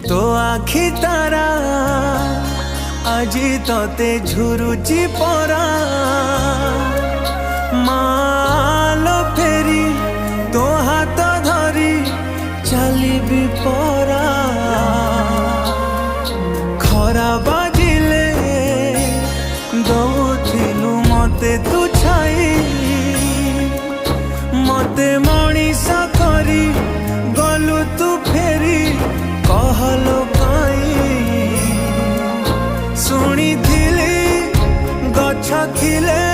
तो आखि तारा আজি तते झुरुची परा मालो फेरी तो हाथ धरी चलिबी परा खरा बाजिले दौथिलु मते तू छाई मते मनीष करी गलु तू फेरी कहलो कई शुणी गछ खिले